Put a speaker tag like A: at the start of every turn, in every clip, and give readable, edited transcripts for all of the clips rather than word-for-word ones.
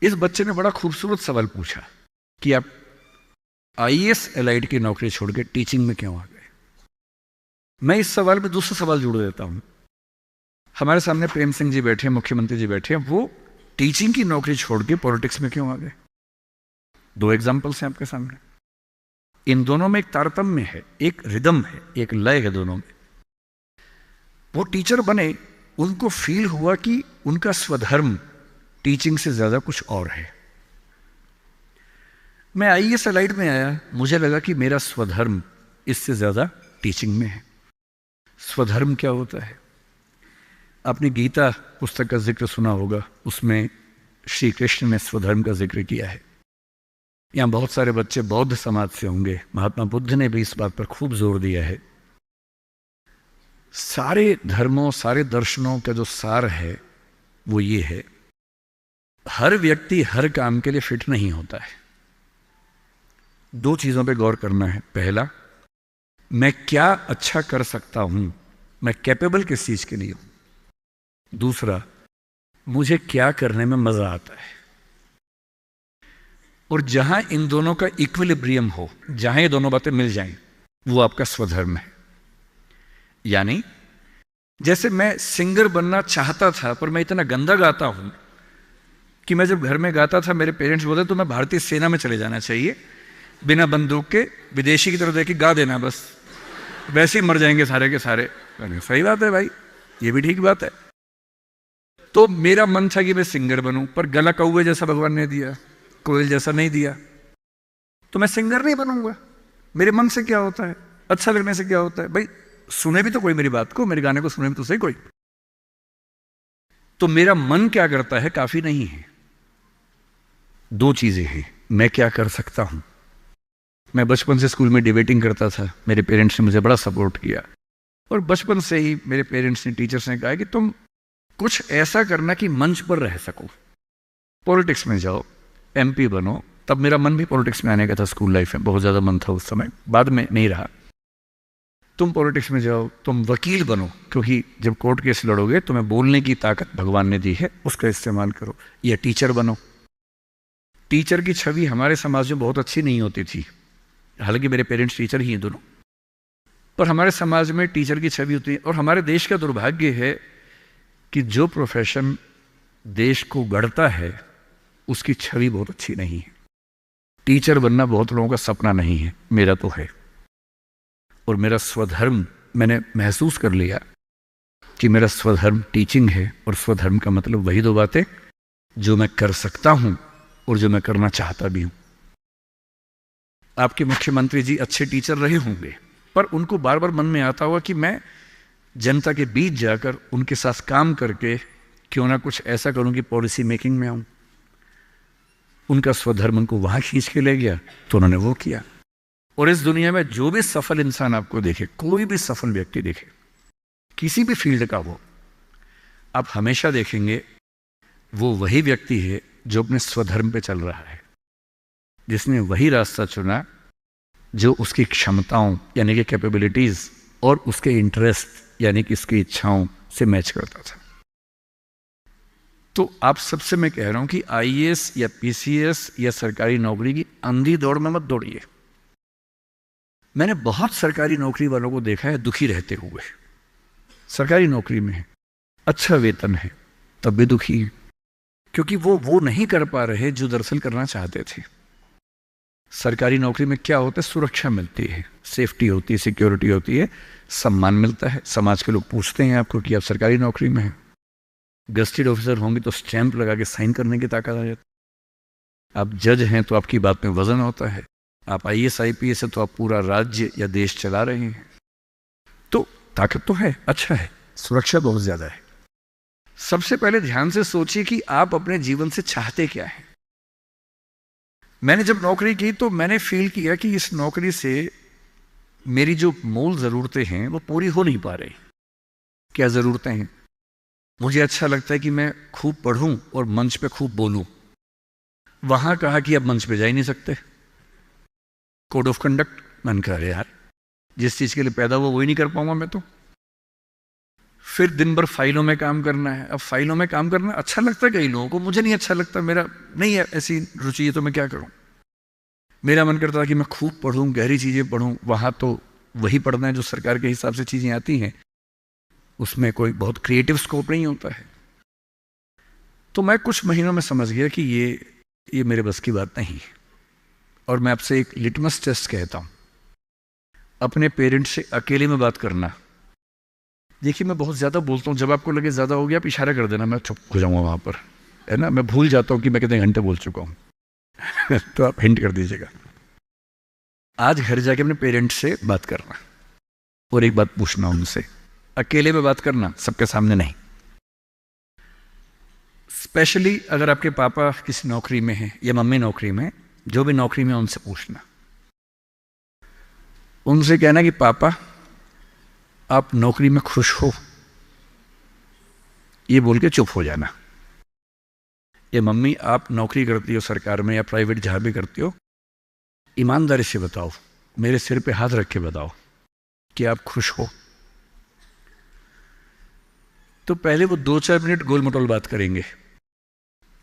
A: इस बच्चे ने बड़ा खूबसूरत सवाल पूछा कि आप आईएएस एलाइड की नौकरी छोड़ के टीचिंग में क्यों आ गए। मैं इस सवाल में दूसरा सवाल जोड़ देता हूं। हमारे सामने प्रेम सिंह जी बैठे हैं, मुख्यमंत्री जी बैठे हैं, वो टीचिंग की नौकरी छोड़ के पॉलिटिक्स में क्यों आ गए। दो एग्जाम्पल्स हैं आपके सामने। इन दोनों में एक तारतम्य है, एक रिदम है, एक लय है दोनों में। वो टीचर बने, उनको फील हुआ कि उनका स्वधर्म टीचिंग से ज्यादा कुछ और है। मैं आईएएस एलाइड में आया, मुझे लगा कि मेरा स्वधर्म इससे ज्यादा टीचिंग में है। स्वधर्म क्या होता है? आपने गीता पुस्तक का जिक्र सुना होगा, उसमें श्री कृष्ण ने स्वधर्म का जिक्र किया है। यहां बहुत सारे बच्चे बौद्ध समाज से होंगे, महात्मा बुद्ध ने भी इस बात पर खूब जोर दिया है। सारे धर्मों, सारे दर्शनों का जो सार है वो ये है, हर व्यक्ति हर काम के लिए फिट नहीं होता है। दो चीजों पे गौर करना है। पहला, मैं क्या अच्छा कर सकता हूं, मैं कैपेबल किस चीज के लिए हूं। दूसरा, मुझे क्या करने में मजा आता है। और जहां इन दोनों का इक्विलिब्रियम हो, जहां ये दोनों बातें मिल जाएं, वो आपका स्वधर्म है। यानी जैसे मैं सिंगर बनना चाहता था, पर मैं इतना गंदा गाता हूं कि मैं जब घर में गाता था मेरे पेरेंट्स बोले तो मैं भारतीय सेना में चले जाना चाहिए, बिना बंदूक के विदेशी की तरफ देख के गा देना, बस वैसे ही मर जाएंगे सारे के सारे। सही बात है भाई, ये भी ठीक बात है। तो मेरा मन था कि मैं सिंगर बनूं, पर गला कौवे जैसा भगवान ने दिया, कोयल जैसा नहीं दिया, तो मैं सिंगर नहीं बनूंगा। मेरे मन से क्या होता है, अच्छा लगने से क्या होता है भाई, सुने भी तो कोई मेरी बात को, मेरे गाने को सुने भी तो सही कोई। तो मेरा मन क्या करता है काफी नहीं है। दो चीजें हैं, मैं क्या कर सकता हूं। मैं बचपन से स्कूल में डिबेटिंग करता था, मेरे पेरेंट्स ने मुझे बड़ा सपोर्ट किया, और बचपन से ही मेरे पेरेंट्स ने, टीचर्स ने कहा कि तुम कुछ ऐसा करना कि मंच पर रह सको, पॉलिटिक्स में जाओ, एमपी बनो। तब मेरा मन भी पॉलिटिक्स में आने का था, स्कूल लाइफ में बहुत ज्यादा मन था उस समय, बाद में नहीं रहा। तुम पॉलिटिक्स में जाओ, तुम वकील बनो, क्योंकि जब कोर्ट केस लड़ोगे तुम्हें बोलने की ताकत भगवान ने दी है, उसका इस्तेमाल करो। या टीचर बनो। टीचर की छवि हमारे समाज में बहुत अच्छी नहीं होती थी, हालांकि मेरे पेरेंट्स टीचर ही हैं दोनों, पर हमारे समाज में टीचर की छवि होती है। और हमारे देश का दुर्भाग्य है कि जो प्रोफेशन देश को गढ़ता है उसकी छवि बहुत अच्छी नहीं है। टीचर बनना बहुत लोगों का सपना नहीं है, मेरा तो है। और मेरा स्वधर्म, मैंने महसूस कर लिया कि मेरा स्वधर्म टीचिंग है। और स्वधर्म का मतलब वही दो बातें जो मैं कर सकता हूं और जो मैं करना चाहता भी हूं। आपके मुख्यमंत्री जी अच्छे टीचर रहे होंगे, पर उनको बार बार मन में आता होगा कि मैं जनता के बीच जाकर उनके साथ काम करके क्यों ना कुछ ऐसा करूं कि पॉलिसी मेकिंग में आऊं। उनका स्वधर्म उनको वहां खींच के ले गया, तो उन्होंने वो किया। और इस दुनिया में जो भी सफल इंसान आपको देखे, कोई भी सफल व्यक्ति देखे, किसी भी फील्ड का वो, आप हमेशा देखेंगे वो वही व्यक्ति है जो अपने स्वधर्म पे चल रहा है, जिसने वही रास्ता चुना जो उसकी क्षमताओं यानी कि कैपेबिलिटीज और उसके इंटरेस्ट यानी कि उसकी इच्छाओं से मैच करता था। तो आप सबसे मैं कह रहा हूं कि आईएएस या पीसीएस या सरकारी नौकरी की अंधी दौड़ में मत दौड़िए। मैंने बहुत सरकारी नौकरी वालों को देखा है दुखी रहते हुए। सरकारी नौकरी में है, अच्छा वेतन है, तब भी दुखी है, क्योंकि वो नहीं कर पा रहे जो दरअसल करना चाहते थे। सरकारी नौकरी में क्या होता है, सुरक्षा मिलती है, सेफ्टी होती है, सिक्योरिटी होती है, सम्मान मिलता है, समाज के लोग पूछते हैं आपको कि आप सरकारी नौकरी में हैं। गस्टेड ऑफिसर होंगे तो स्टैंप लगा के साइन करने की ताकत आ जाती है। आप जज हैं तो आपकी बात में वजन होता है। आप आईएएस आईपीएस है तो आप पूरा राज्य या देश चला रहे हैं। तो ताकत तो है, अच्छा है, सुरक्षा बहुत ज्यादा है। सबसे पहले ध्यान से सोचिए कि आप अपने जीवन से चाहते क्या है। मैंने जब नौकरी की तो मैंने फील किया कि इस नौकरी से मेरी जो मूल जरूरतें हैं वो पूरी हो नहीं पा रही। क्या जरूरतें हैं? मुझे अच्छा लगता है कि मैं खूब पढ़ूं और मंच पे खूब बोलूं। वहां कहा कि अब मंच पे जा ही नहीं सकते, कोड ऑफ कंडक्ट। मन कहा यार, जिस चीज के लिए पैदा हुआ वही नहीं कर पाऊंगा मैं तो। फिर दिन भर फाइलों में काम करना है। अब फाइलों में काम करना अच्छा लगता है कई लोगों को, मुझे नहीं अच्छा लगता, मेरा नहीं है ऐसी रुचि है, तो मैं क्या करूं। मेरा मन करता है कि मैं खूब पढ़ूं, गहरी चीज़ें पढ़ूं। वहाँ तो वही पढ़ना है जो सरकार के हिसाब से चीज़ें आती हैं, उसमें कोई बहुत क्रिएटिव स्कोप नहीं होता है। तो मैं कुछ महीनों में समझ गया कि ये मेरे बस की बात नहीं। और मैं आपसे एक लिटमस टेस्ट कहता हूँ, अपने पेरेंट्स से अकेले में बात करना। देखिए मैं बहुत ज़्यादा बोलता हूँ, जब आपको लगे ज़्यादा हो गया आप इशारा कर देना, मैं चुप हो जाऊँगा वहाँ पर, है ना। मैं भूल जाता हूँ कि मैं कितने घंटे बोल चुका हूँ तो आप हिंट कर दीजिएगा। आज घर जाके अपने पेरेंट्स से बात करना और एक बात पूछना उनसे, अकेले में बात करना, सबके सामने नहीं। स्पेशली अगर आपके पापा किसी नौकरी में हैं या मम्मी नौकरी में, जो भी नौकरी में, उनसे पूछना। उनसे कहना कि पापा आप नौकरी में खुश हो, ये बोल के चुप हो जाना। ये मम्मी आप नौकरी करती हो सरकार में या प्राइवेट, जहां भी करती हो, ईमानदारी से बताओ, मेरे सिर पे हाथ रख के बताओ कि आप खुश हो। तो पहले वो 2-4 मिनट गोल मटोल बात करेंगे।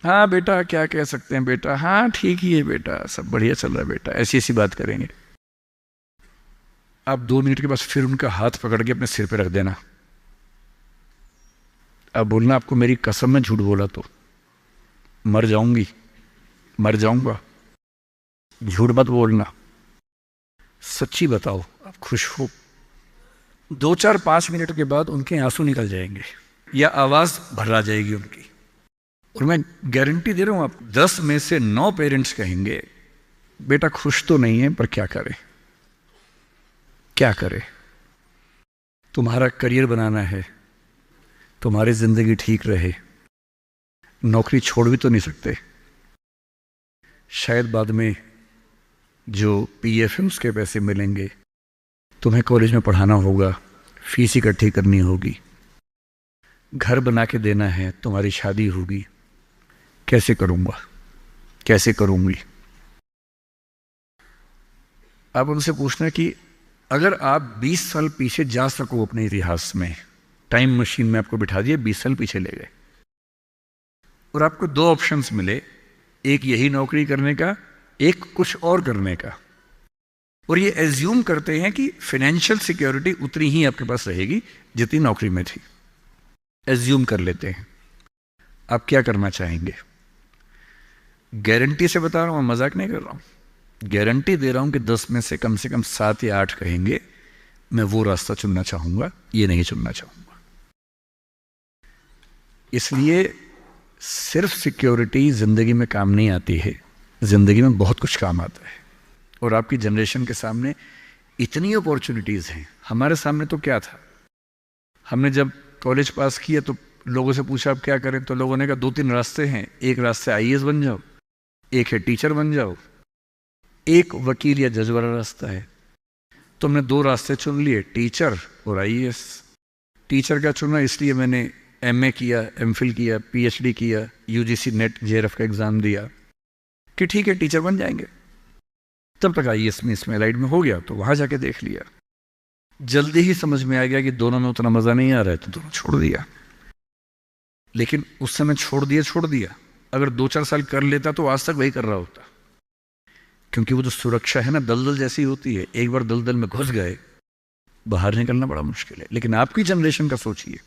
A: हाँ बेटा क्या कह सकते हैं बेटा, हाँ ठीक ही है बेटा, सब बढ़िया चल रहा है बेटा, ऐसी ऐसी बात करेंगे। आप 2 मिनट के बाद फिर उनका हाथ पकड़ के अपने सिर पे रख देना। अब बोलना, आपको मेरी कसम में झूठ बोला तो मर जाऊंगी, मर जाऊंगा। झूठ मत बोलना, सच्ची बताओ आप खुश हो। 2-4-5 मिनट के बाद उनके आंसू निकल जाएंगे या आवाज भर आ जाएगी उनकी। और मैं गारंटी दे रहा हूं आप 10 में से 9 पेरेंट्स कहेंगे बेटा खुश तो नहीं है, पर क्या करे, क्या करे। तुम्हारा करियर बनाना है, तुम्हारी जिंदगी ठीक रहे, नौकरी छोड़ भी तो नहीं सकते। शायद बाद में जो पीएफ है उसके पैसे मिलेंगे, तुम्हें कॉलेज में पढ़ाना होगा, फीस इकट्ठी करनी होगी, घर बना के देना है, तुम्हारी शादी होगी, कैसे करूंगा, कैसे करूंगी। आप उनसे पूछना कि अगर आप 20 साल पीछे जा सको अपने इतिहास में, टाइम मशीन में आपको बिठा दिए, 20 साल पीछे ले गए और आपको 2 ऑप्शंस मिले, एक यही नौकरी करने का, एक कुछ और करने का, और ये एज्यूम करते हैं कि फाइनेंशियल सिक्योरिटी उतनी ही आपके पास रहेगी जितनी नौकरी में थी, एज्यूम कर लेते हैं। आप क्या करना चाहेंगे? गारंटी से बता रहा हूं, मजाक नहीं कर रहा हूं, गारंटी दे रहा हूं कि 10 में से कम 7 या 8 कहेंगे मैं वो रास्ता चुनना चाहूंगा, ये नहीं चुनना चाहूंगा। इसलिए सिर्फ सिक्योरिटी जिंदगी में काम नहीं आती है, जिंदगी में बहुत कुछ काम आता है। और आपकी जनरेशन के सामने इतनी अपॉर्चुनिटीज हैं। हमारे सामने तो क्या था, हमने जब कॉलेज पास किया तो लोगों से पूछा आप क्या करें, तो लोगों ने कहा 2-3 रास्ते हैं, एक रास्ते आईएएस बन जाओ, एक है टीचर बन जाओ, एक वकील या जज वाला रास्ता है। तो हमने 2 रास्ते चुन लिए, टीचर और आईएएस। टीचर का चुना इसलिए मैंने एमए किया, एमफिल किया, पीएचडी किया, यूजीसी नेट जेआरएफ का एग्जाम दिया कि ठीक है टीचर बन जाएंगे। तब तक आईएएस में इसमें लाइट में हो गया, तो वहां जाके देख लिया। जल्दी ही समझ में आ गया कि दोनों में उतना मजा नहीं आ रहा है, तो दोनों छोड़ दिया। लेकिन उस समय छोड़ दिया। अगर 2-4 साल कर लेता तो आज तक वही कर रहा होता, क्योंकि वो जो सुरक्षा है ना, दलदल जैसी होती है, एक बार दलदल में घुस गए, बाहर निकलना बड़ा मुश्किल है। लेकिन आपकी जनरेशन का सोचिए,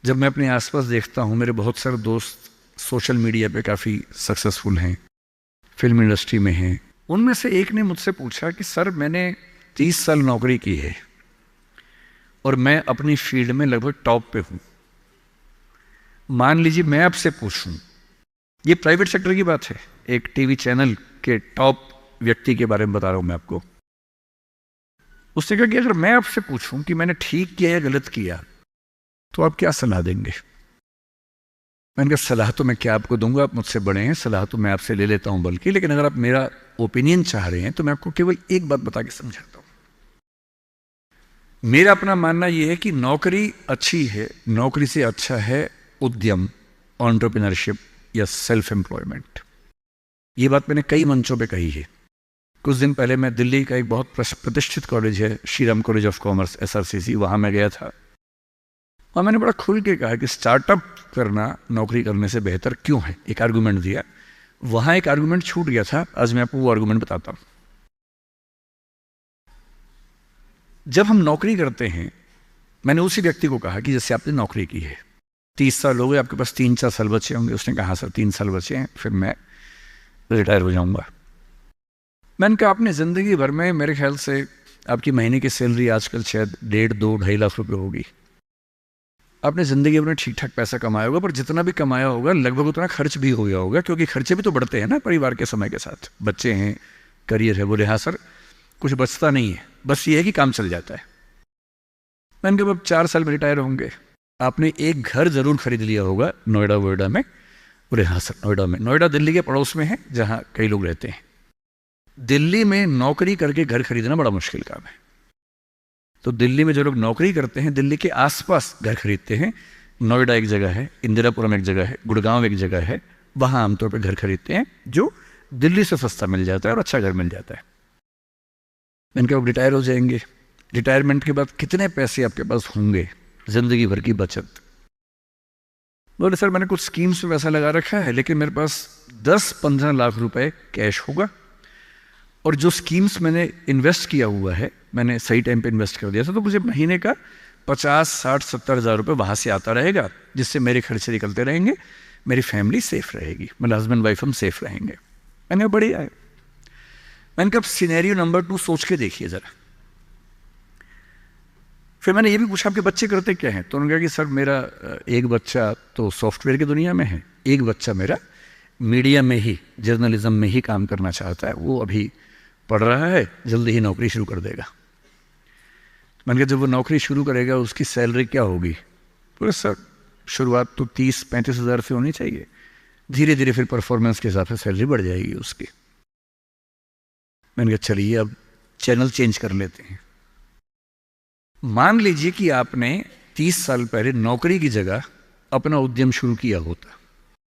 A: जब मैं अपने आसपास देखता हूं, मेरे बहुत सारे दोस्त सोशल मीडिया पे काफ़ी सक्सेसफुल हैं, फिल्म इंडस्ट्री में हैं। उनमें से एक ने मुझसे पूछा कि सर मैंने 30 साल नौकरी की है और मैं अपनी फील्ड में लगभग टॉप पे हूं। मान लीजिए मैं आपसे पूछूं, ये प्राइवेट सेक्टर की बात है, एक टीवी चैनल के टॉप व्यक्ति के बारे में बता रहा हूं मैं आपको। उसने कहा कि अगर मैं आपसे पूछूं कि मैंने ठीक किया या गलत किया, तो आप क्या सलाह देंगे? मैंने कहा सलाह तो मैं क्या आपको दूंगा, आप मुझसे बड़े हैं, सलाह तो मैं आपसे ले लेता हूं बल्कि, लेकिन अगर आप मेरा ओपिनियन चाह रहे हैं तो मैं आपको केवल एक बात बता के समझाता हूं। मेरा अपना मानना यह है कि नौकरी अच्छी है, नौकरी से अच्छा है उद्यम, एंटरप्रेन्योरशिप या सेल्फ एम्प्लॉयमेंट। ये बात मैंने कई मंचों पे कही है। कुछ दिन पहले मैं दिल्ली का एक बहुत प्रतिष्ठित कॉलेज है, Shriram college of commerce, SRCC, वहां मैं गया था। और मैंने बड़ा खुल के कहा कि स्टार्टअप करना नौकरी करने से बेहतर क्यों है, एक आर्गुमेंट दिया। वहां एक आर्गुमेंट छूट गया था, आज मैं आपको वो आर्गुमेंट बताता हूं। जब हम नौकरी करते हैं, मैंने उसी व्यक्ति को कहा कि जैसे आपने नौकरी की है, 30 साल हो गए, आपके पास 3-4 साल बचे होंगे। उसने कहा सर 3 साल बचे हैं, फिर मैं रिटायर हो जाऊंगा। मैंने कहा आपने ज़िंदगी भर में, मेरे ख्याल से आपकी महीने की सैलरी आजकल शायद 1.5-2-2.5 लाख रुपए होगी। आपने ज़िंदगी भर में ठीक ठाक पैसा कमाया होगा, पर जितना भी कमाया होगा लगभग उतना खर्च भी हो गया होगा, क्योंकि खर्चे भी तो बढ़ते हैं ना परिवार के समय के साथ। बच्चे हैं, करियर है। बोले हाँ सर, कुछ बचता नहीं है, बस ये है कि काम चल जाता है। मैंने कहा अब 4 साल में रिटायर होंगे, आपने एक घर जरूर खरीद लिया होगा नोएडा वोएडा में। बोले हाँ सर, नोएडा में। नोएडा दिल्ली के पड़ोस में है, जहाँ कई लोग रहते हैं। दिल्ली में नौकरी करके घर खरीदना बड़ा मुश्किल काम है। तो दिल्ली में जो लोग नौकरी करते हैं, दिल्ली के आसपास घर खरीदते हैं। नोएडा एक जगह है, इंदिरापुरम एक जगह है, गुड़गांव एक जगह है, वहाँ आमतौर पर घर खरीदते हैं, जो दिल्ली से सस्ता मिल जाता है और अच्छा घर मिल जाता है। मैंने कहा रिटायर हो जाएंगे, रिटायरमेंट के बाद कितने पैसे आपके पास होंगे, जिंदगी भर की बचत? बोले सर मैंने कुछ स्कीम्स में पैसा लगा रखा है, लेकिन मेरे पास 10-15 लाख रुपए कैश होगा, और जो स्कीम्स मैंने इन्वेस्ट किया हुआ है, मैंने सही टाइम पे इन्वेस्ट कर दिया था, तो मुझे महीने का 50-60-70 हज़ार रुपये वहाँ से आता रहेगा, जिससे मेरे खर्चे निकलते रहेंगे, मेरी फैमिली सेफ रहेगी, मतलब हस्बैंड वाइफ हम सेफ रहेंगे। मैंने कहा बढ़िया है। मैंने कहा सिनेरियो नंबर 2 सोच के देखिए ज़रा। फिर मैंने ये भी पूछा आपके बच्चे करते क्या हैं? तो उन्होंने कहा कि सर मेरा एक बच्चा तो सॉफ्टवेयर की दुनिया में है, एक बच्चा मेरा मीडिया में ही, जर्नलिज्म में ही काम करना चाहता है, वो अभी पढ़ रहा है, जल्दी ही नौकरी शुरू कर देगा। मैंने कहा जब वो नौकरी शुरू करेगा उसकी सैलरी क्या होगी? बोले सर शुरुआत तो 30-35 हज़ार से होनी चाहिए, धीरे धीरे फिर परफॉर्मेंस के हिसाब से सैलरी बढ़ जाएगी उसकी। मैंने कहा चलिए अब चैनल चेंज कर लेते हैं। मान लीजिए कि आपने 30 साल पहले नौकरी की जगह अपना उद्यम शुरू किया होता।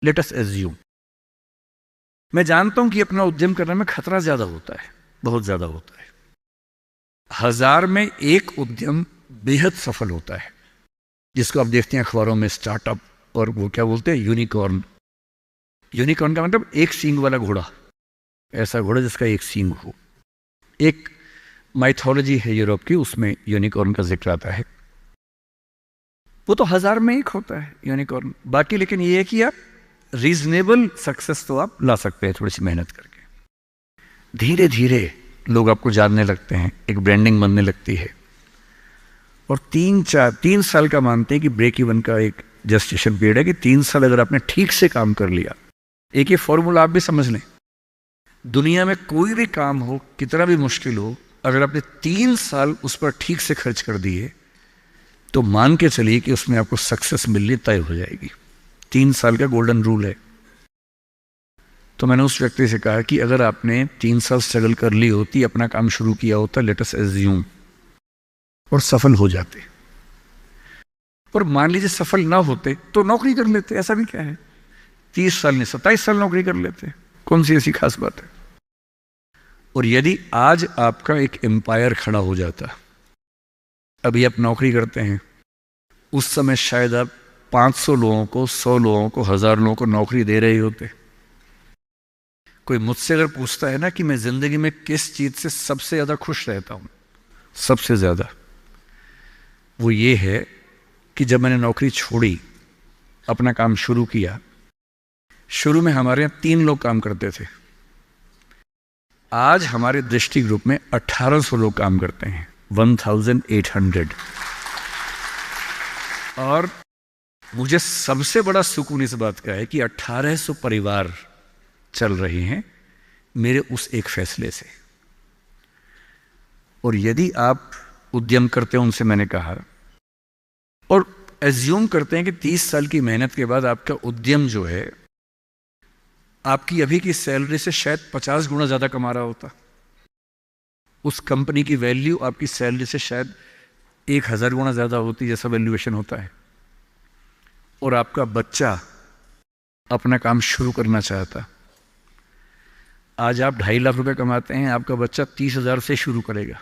A: लेट अस एज्यूम, मैं जानता हूं कि अपना उद्यम करने में खतरा ज्यादा होता है, बहुत ज्यादा होता है। 1000 में एक उद्यम बेहद सफल होता है, जिसको आप देखते हैं अखबारों में, स्टार्टअप, और वो क्या बोलते हैं, यूनिकॉर्न। यूनिकॉर्न का मतलब एक सींग वाला घोड़ा, ऐसा घोड़ा जिसका एक सींग हो। एक माइथोलॉजी है यूरोप की, उसमें यूनिकॉर्न का जिक्र आता है। वो तो 1000 में एक होता है यूनिकॉर्न। बाकी लेकिन ये है कि आप रीजनेबल सक्सेस तो आप ला सकते हैं थोड़ी सी मेहनत करके। धीरे धीरे लोग आपको जानने लगते हैं, एक ब्रांडिंग बनने लगती है, और 3 साल का मानते हैं कि ब्रेक इवन का एक जस्टिशन पीरियड है, कि 3 साल अगर आपने ठीक से काम कर लिया। एक ये फॉर्मूला आप भी समझ लें, दुनिया में कोई भी काम हो, कितना भी मुश्किल हो, अगर आपने 3 साल उस पर ठीक से खर्च कर दिए तो मान के चलिए कि उसमें आपको सक्सेस मिलनी तय हो जाएगी। 3 साल का गोल्डन रूल है। तो मैंने उस व्यक्ति से कहा कि अगर आपने 3 साल स्ट्रगल कर ली होती, अपना काम शुरू किया होता, लेट अस एज्यूम, और सफल हो जाते, और मान लीजिए सफल ना होते तो नौकरी कर लेते, ऐसा भी क्या है, 30 साल नहीं 27 साल नौकरी कर लेते, कौन सी ऐसी खास बात है। और यदि आज आपका एक एम्पायर खड़ा हो जाता, अभी आप नौकरी करते हैं, उस समय शायद आप 500 लोगों को, 100 लोगों को, 1000 लोगों को नौकरी दे रहे होते। कोई मुझसे अगर पूछता है ना कि मैं जिंदगी में किस चीज से सबसे ज्यादा खुश रहता हूं, सबसे ज्यादा, वो ये है कि जब मैंने नौकरी छोड़ी, अपना काम शुरू किया। शुरू में हमारे यहाँ 3 लोग काम करते थे, आज हमारे दृष्टि ग्रुप में 1800 लोग काम करते हैं, 1800। और मुझे सबसे बड़ा सुकून इस बात का है कि 1800 परिवार चल रहे हैं मेरे उस एक फैसले से। और यदि आप उद्यम करते हो, उनसे मैंने कहा, और एज्यूम करते हैं कि 30 साल की मेहनत के बाद आपका उद्यम जो है आपकी अभी की सैलरी से शायद 50 गुना ज्यादा कमा रहा होता, उस कंपनी की वैल्यू आपकी सैलरी से शायद 1000 गुना ज्यादा होती, जैसा वैल्यूएशन होता है, और आपका बच्चा अपना काम शुरू करना चाहता। आज आप 2.5 लाख रुपए कमाते हैं, आपका बच्चा 30,000 से शुरू करेगा,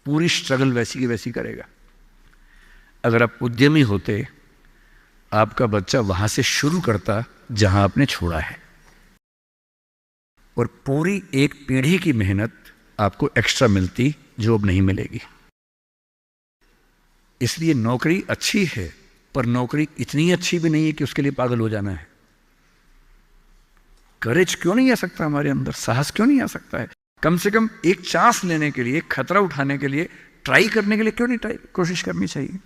A: पूरी स्ट्रगल वैसी की वैसी करेगा। अगर आप उद्यमी होते आपका बच्चा वहां से शुरू करता जहां आपने छोड़ा है, और पूरी एक पीढ़ी की मेहनत आपको एक्स्ट्रा मिलती जो अब नहीं मिलेगी। इसलिए नौकरी अच्छी है, पर नौकरी इतनी अच्छी भी नहीं है कि उसके लिए पागल हो जाना है। करेज क्यों नहीं आ सकता हमारे अंदर, साहस क्यों नहीं आ सकता है? कम से कम एक चांस लेने के लिए, खतरा उठाने के लिए, ट्राई करने के लिए क्यों नहीं कोशिश करनी चाहिए?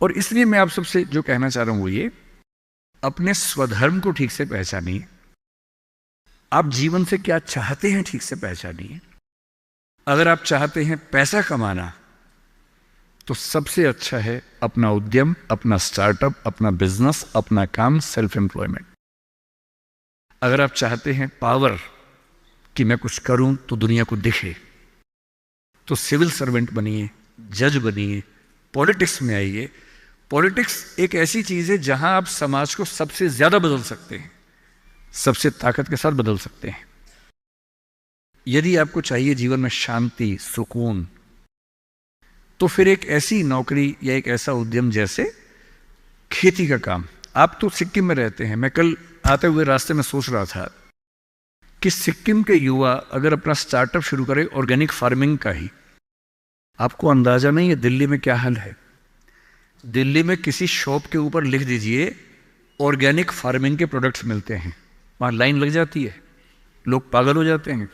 A: और इसलिए मैं आप सबसे जो कहना चाह रहा हूं वो ये, अपने स्वधर्म को ठीक से पहचानिए। आप जीवन से क्या चाहते हैं ठीक से पहचानिए। अगर आप चाहते हैं पैसा कमाना, तो सबसे अच्छा है अपना उद्यम, अपना स्टार्टअप, अपना बिजनेस, अपना काम, सेल्फ एम्प्लॉयमेंट। अगर आप चाहते हैं पावर, कि मैं कुछ करूं तो दुनिया को दिखे, तो सिविल सर्वेंट बनिए, जज बनिए, पॉलिटिक्स में आइए। पॉलिटिक्स एक ऐसी चीज है जहां आप समाज को सबसे ज्यादा बदल सकते हैं, सबसे ताकत के साथ बदल सकते हैं। यदि आपको चाहिए जीवन में शांति, सुकून, तो फिर एक ऐसी नौकरी या एक ऐसा उद्यम जैसे खेती का काम। आप तो सिक्किम में रहते हैं, मैं कल आते हुए रास्ते में सोच रहा था कि सिक्किम के युवा अगर अपना स्टार्टअप शुरू करें ऑर्गेनिक फार्मिंग का ही, आपको अंदाजा नहीं है दिल्ली में क्या हाल है। दिल्ली में किसी शॉप के ऊपर लिख दीजिए ऑर्गेनिक फार्मिंग के प्रोडक्ट्स मिलते हैं, वहां लाइन लग जाती है, लोग पागल हो जाते हैं।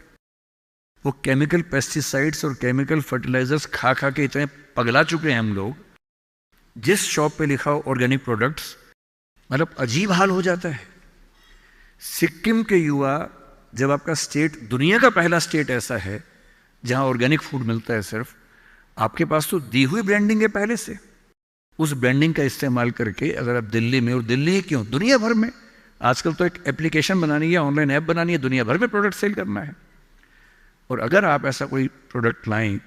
A: वो केमिकल पेस्टिसाइड्स और केमिकल फर्टिलाइजर्स खा खा के इतने पगला चुके हैं हम लोग, जिस शॉप पे लिखा हो ऑर्गेनिक प्रोडक्ट्स, मतलब अजीब हाल हो जाता है। सिक्किम के युवा, जब आपका स्टेट दुनिया का पहला स्टेट ऐसा है जहां ऑर्गेनिक फूड मिलता है सिर्फ, आपके पास तो दी हुई ब्रांडिंग है पहले से, उस ब्रांडिंग का इस्तेमाल करके अगर आप दिल्ली में, और दिल्ली ही क्यों, दुनिया भर में, आजकल तो एक एप्लीकेशन बनानी है, ऑनलाइन ऐप बनानी है, दुनिया भर में प्रोडक्ट सेल करना है। और अगर आप ऐसा कोई प्रोडक्ट लाएं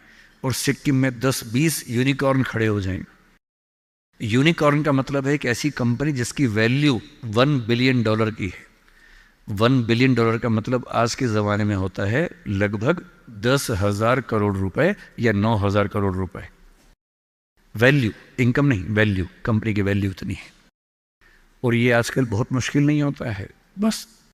A: और सिक्किम में 10-20 यूनिकॉर्न खड़े हो जाएं, यूनिकॉर्न का मतलब है एक ऐसी कंपनी जिसकी वैल्यू $1 बिलियन की है। $1 बिलियन का मतलब आज के ज़माने में होता है लगभग 10,000 करोड़ रुपए या 9,000 करोड़ रुपए। वैल्यू, इनकम नहीं, वैल्यू, कंपनी की वैल्यू इतनी है। और ये आजकल बहुत मुश्किल नहीं होता है, बस